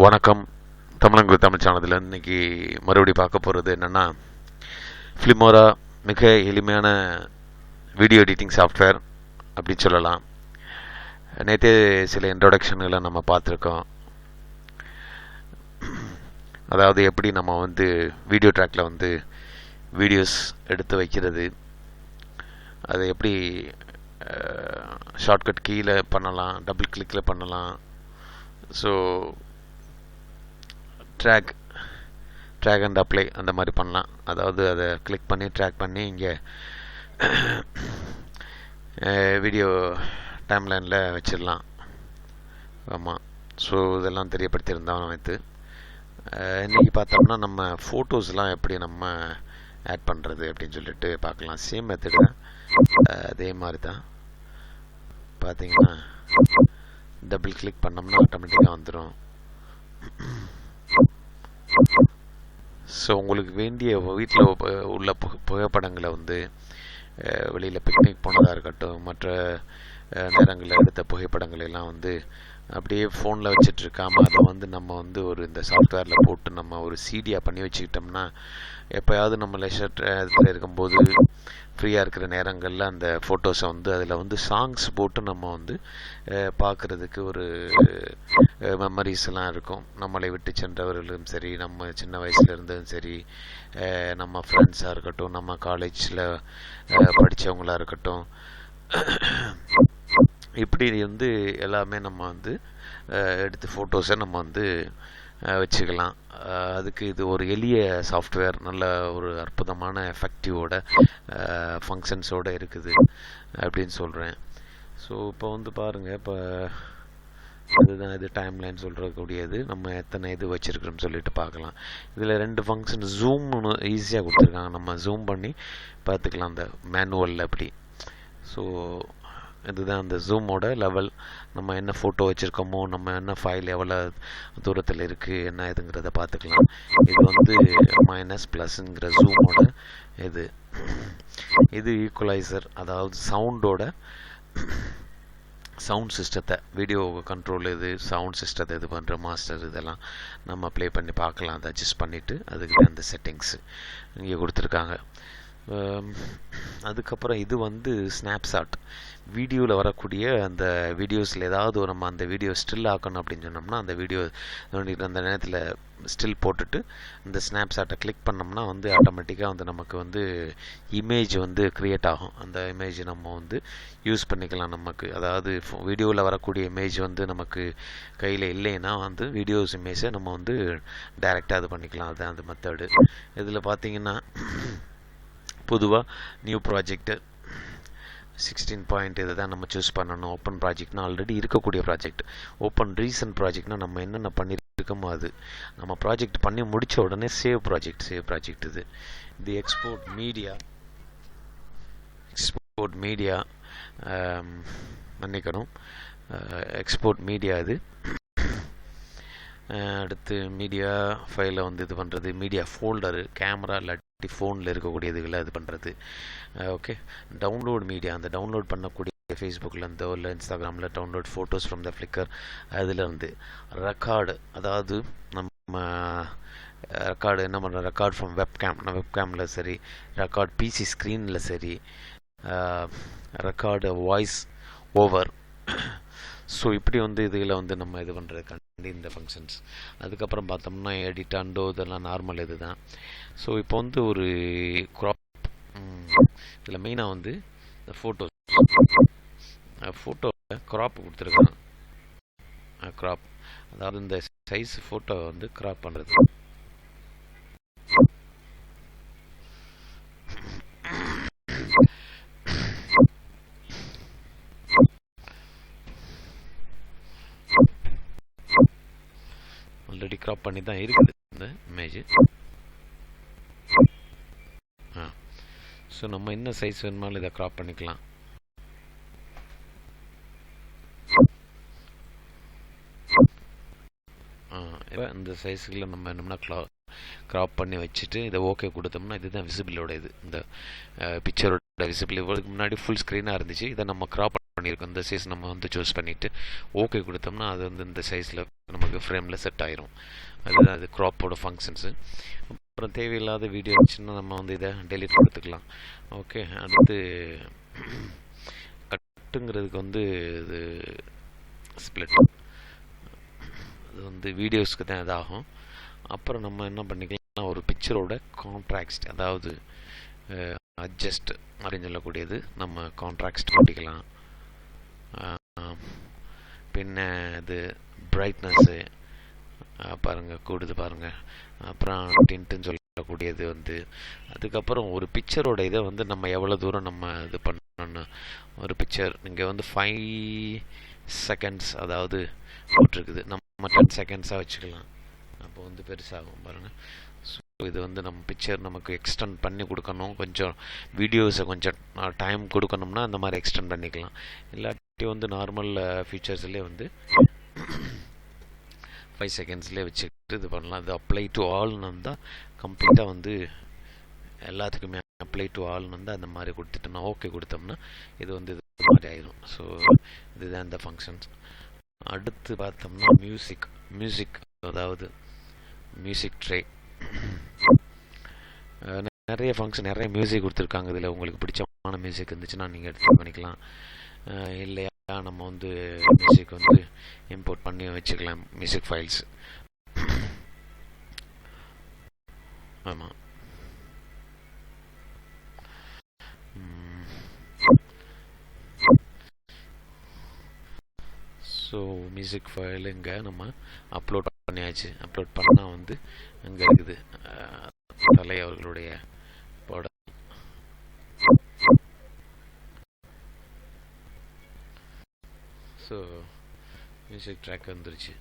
வணக்கம். தமிழங்குரு தமிழ் சேனலில் இன்றைக்கி மறுபடியும் பார்க்க போகிறது என்னென்னா, ஃபிலிமோரா மிக எளிமையான வீடியோ எடிட்டிங் சாஃப்ட்வேர் அப்படின்னு சொல்லலாம். நேற்றே சில இன்ட்ரொடக்ஷன்களை நம்ம பார்த்துருக்கோம். அதாவது எப்படி நம்ம வீடியோ ட்ராக்கில் வீடியோஸ் எடுத்து வைக்கிறது, அதை எப்படி ஷார்ட்கட் கீழே பண்ணலாம், டபுள் கிளிக்கில் பண்ணலாம். ஸோ ட்ராக் அண்ட் அப்ளை அந்த மாதிரி பண்ணலாம். அதாவது அதை கிளிக் பண்ணி ட்ராக் பண்ணி இங்கே வீடியோ டைம்லைனில் வச்சிடலாம். ஆமாம். ஸோ இதெல்லாம் தெரியப்படுத்தியிருந்தோம் நேற்று. இன்றைக்கி பார்த்தோம்னா நம்ம ஃபோட்டோஸ்லாம் எப்படி நம்ம ஆட் பண்ணுறது அப்படின்னு சொல்லிட்டு பார்க்கலாம். சேம் மெத்தடு தான், அதே மாதிரி தான். பார்த்தீங்கன்னா டபுள் கிளிக் பண்ணோம்னா ஆட்டோமேட்டிக்காக வந்துடும். ஸோ உங்களுக்கு வேண்டிய வீட்டில் உள்ள புகைப்படங்களை வெளியில் பிக்னிக் போனதாக இருக்கட்டும், மற்ற நேரங்களில் எடுத்த புகைப்படங்கள் எல்லாம் அப்படியே ஃபோனில் வச்சிட்ருக்காமல் அதை நம்ம ஒரு இந்த சாஃப்ட்வேரில் போட்டு நம்ம ஒரு சிடியாக பண்ணி வச்சுக்கிட்டோம்னா, எப்போயாவது நம்ம லெஷர் இதில் இருக்கும்போது ஃப்ரீயாக இருக்கிற நேரங்களில் அந்த ஃபோட்டோஸை அதில் சாங்ஸ் போட்டு நம்ம பார்க்குறதுக்கு ஒரு மெமரிஸ் எல்லாம் இருக்கும். நம்மளை விட்டு சென்றவர்களும் சரி, நம்ம சின்ன வயசில் இருந்ததும் சரி, நம்ம ஃப்ரெண்ட்ஸாக இருக்கட்டும், நம்ம காலேஜில் படித்தவங்களாக இருக்கட்டும், இப்படி எல்லாமே நம்ம எடுத்து ஃபோட்டோஸை நம்ம வச்சுக்கலாம். அதுக்கு இது ஒரு எளிய சாஃப்ட்வேர், நல்ல ஒரு அற்புதமான எஃபெக்டிவோட ஃபங்க்ஷன்ஸோடு இருக்குது அப்படின்னு சொல்கிறேன். ஸோ இப்போ பாருங்கள், இப்போ அதுதான் இது டைம்லைன் சொல்கிறக்கூடியது. நம்ம எத்தனை இது வச்சுருக்கிறோம்னு சொல்லிட்டு பார்க்கலாம். இதில் 2 ஃபங்க்ஷன் ஜூம்னு ஈஸியாக கொடுத்துருக்காங்க. நம்ம ஜூம் பண்ணி பார்த்துக்கலாம் அந்த மேனுவலில் அப்படி. ஸோ இதுதான் அந்த ஜூமோட லெவல். நம்ம என்ன ஃபோட்டோ வச்சுருக்கோமோ, நம்ம என்ன ஃபைல் எவ்வளோ தூரத்தில் இருக்குது, என்ன இதுங்கிறத பார்த்துக்கலாம். இது மைனஸ் ப்ளஸ்ங்கிற ஜூமோட இது ஈக்குவலைசர், அதாவது சவுண்ட் சிஸ்டத்தை, வீடியோ கண்ட்ரோல் சவுண்ட் சிஸ்டத்தை இது பண்ணுற மாஸ்டர், இதெல்லாம் நம்ம ப்ளே பண்ணி பார்க்கலாம். அதை அட்ஜஸ்ட் பண்ணிவிட்டு அதுக்கு அந்த செட்டிங்ஸு இங்கே கொடுத்துருக்காங்க. அதுக்கப்புறம் இது ஸ்னாப்ஷாட், வீடியோவில் வரக்கூடிய அந்த வீடியோஸில் ஏதாவது நம்ம அந்த வீடியோ ஸ்டில் ஆக்கணும் அப்படின்னு சொன்னோம்னா, அந்த வீடியோ அந்த நேரத்தில் ஸ்டில் போட்டுட்டு இந்த ஸ்னாப்ஷாட்டை கிளிக் பண்ணோம்னா ஆட்டோமேட்டிக்காக நமக்கு இமேஜ் க்ரியேட் ஆகும். அந்த இமேஜ் நம்ம யூஸ் பண்ணிக்கலாம். நமக்கு அதாவது வீடியோவில் வரக்கூடிய இமேஜ் நமக்கு கையில் இல்லைன்னா வீடியோஸ் இமேஜை நம்ம டைரெக்டாக இது பண்ணிக்கலாம். அதுதான் அந்த மெத்தடு. இதில் பார்த்தீங்கன்னா பொதுவாக நியூ ப்ராஜெக்ட்டு 16 பாயிண்ட் இதை தான் நம்ம சூஸ் பண்ணணும். ஓப்பன் ப்ராஜெக்ட்னா ஆல்ரெடி இருக்கக்கூடிய ப்ராஜெக்ட். ஓப்பன் ரீசன்ட் ப்ராஜெக்ட்னா நம்ம என்னென்ன பண்ணியிருக்கோமோ அது. நம்ம ப்ராஜெக்ட் பண்ணி முடித்த உடனே சேவ் ப்ராஜெக்ட் இது எக்ஸ்போர்ட் மீடியா மன்னிக்கணும், எக்ஸ்போர்ட் மீடியா இது. அடுத்து மீடியா ஃபைலை இது பண்ணுறது, மீடியா ஃபோல்டரு, கேமரா இல்லாட்டி ஃபோனில் இருக்கக்கூடியதுகளை இது பண்ணுறது. ஓகே, டவுன்லோட் மீடியா, அந்த டவுன்லோட் பண்ணக்கூடிய ஃபேஸ்புக்கிலேருந்தோ இல்லை இன்ஸ்டாகிராமில் download photos from the flicker, அதிலேருந்து ரெக்கார்டு, அதாவது நம்ம ரெக்கார்டு என்ன பண்ணுறோம், ரெக்கார்ட் ஃப்ரம் வெப்கேமில் சரி, ரெக்கார்ட் பிசி ஸ்க்ரீனில் சரி, ரெக்கார்டு வாய்ஸ் ஓவர். ஸோ இப்படி இதில் நம்ம இது பண்ணுறதுக்காண்டி இந்த ஃபங்க்ஷன்ஸ். அதுக்கப்புறம் பார்த்தோம்னா எடிட் அண்டோ இதெல்லாம் நார்மல் இது தான். ஸோ இப்போ ஒரு க்ராப், இதில் மெயினாக இந்த ஃபோட்டோவில் க்ராப் கொடுத்துருக்காங்க. க்ராப் அதாவது இந்த சைஸ் ஃபோட்டோ க்ராப் பண்ணுறது. ஆல்ரெடி க்ராப் பண்ணி தான் இருக்குது இந்த இமேஜ். ஸோ நம்ம என்ன சைஸ் வேணுமாலும் இதை க்ராப் பண்ணிக்கலாம். இப்போ இந்த சைஸுக்குள்ள நம்ம என்னம்னா க்ராப் பண்ணி வச்சுட்டு இதை ஓகே கொடுத்தோம்னா இதுதான் விசிபிளோட இந்த பிக்சரோட விசிபிள். இவருக்கு முன்னாடி ஃபுல் ஸ்க்ரீனாக இருந்துச்சு, இதை நம்ம க்ராப் பண்ணியிருக்கோம் இந்த சைஸ் நம்ம வந்து சூஸ் பண்ணிவிட்டு ஓகே கொடுத்தோம்னா அது வந்து இந்த சைஸில் நமக்கு ஃப்ரேமில் செட் ஆயிரும். அதுதான் அது க்ராப்போட ஃபங்க்ஷன்ஸு. அப்புறம் தேவையில்லாத வீடியோ இருந்துச்சுன்னா நம்ம வந்து இதை டெலிட் கொடுத்துக்கலாம். ஓகே, அடுத்து கட்டுங்கிறதுக்கு வந்து இது ஸ்ப்ளிட், அது வந்து வீடியோஸ்க்கு தான் இதாகும். அப்புறம் நம்ம என்ன பண்ணிக்கலாம், ஒரு பிக்சரோட கான்ட்ராக்ட், அதாவது அட்ஜஸ்ட் அப்படின்னு சொல்லக்கூடியது நம்ம கான்ட்ராக்ட் பண்ணிக்கலாம். பின்ன இது பிரைட்னஸ்ஸு பாருங்கள் கூடுது பாருங்கள். அப்புறம் டின்ட்டுன்னு சொல்லக்கூடியது வந்து, அதுக்கப்புறம் ஒரு பிக்சரோட இதை வந்து நம்ம எவ்வளோ தூரம் நம்ம இது பண்ணணும். ஒரு பிக்சர் இங்கே வந்து 5 செகண்ட்ஸ் அதாவது போட்டிருக்குது, நம்ம 10 செகண்ட்ஸாக வச்சுக்கலாம். அப்போ வந்து பெருசாகும் பாருங்கள். ஸோ இது வந்து நம்ம பிக்சர் நமக்கு எக்ஸ்டெண்ட் பண்ணி கொடுக்கணும், கொஞ்சம் வீடியோஸை கொஞ்சம் டைம் கொடுக்கணும்னா அந்த மாதிரி எக்ஸ்டெண்ட் பண்ணிக்கலாம். இல்லாட்டி வந்து நார்மல் ஃபீச்சர்ஸ்லேயே வந்து 5 செகண்ட்ஸ்லேயே வச்சுக்கிட்டு இது பண்ணலாம். இது அப்ளை டு ஆல்னு வந்தால் கம்ப்ளீட்டாக வந்து எல்லாத்துக்குமே அப்ளை டு ஆல்னு வந்து அந்த மாதிரி கொடுத்துட்டோம்னா ஓகே கொடுத்தோம்னா இது வந்து இது மாதிரி ஆயிடும். ஸோ இதுதான் இந்த ஃபங்க்ஷன்ஸ். அடுத்து பார்த்தோம்னா மியூசிக் அதாவது மியூசிக் ட்ரே. நிறைய ஃபங்க்ஷன், நிறைய மியூசிக் கொடுத்துருக்காங்க. இதில் உங்களுக்கு பிடிச்சமான மியூசிக் இருந்துச்சுன்னா நீங்கள் எடுத்து பண்ணிக்கலாம். இல்லையா நம்ம வந்து மியூசிக் வந்து இம்போர்ட் பண்ணி வச்சுக்கலாம், மியூசிக் ஃபைல்ஸ். ஆமாம், ஸோ மியூசிக் ஃபைல் இங்கே நம்ம அப்லோட் பண்ணியாச்சு. அப்லோட் பண்ணால் வந்து இங்கே இருக்குது தலை அவர்களுடைய படம். ஸோ மியூசிக் ட்ராக் வந்துருச்சு.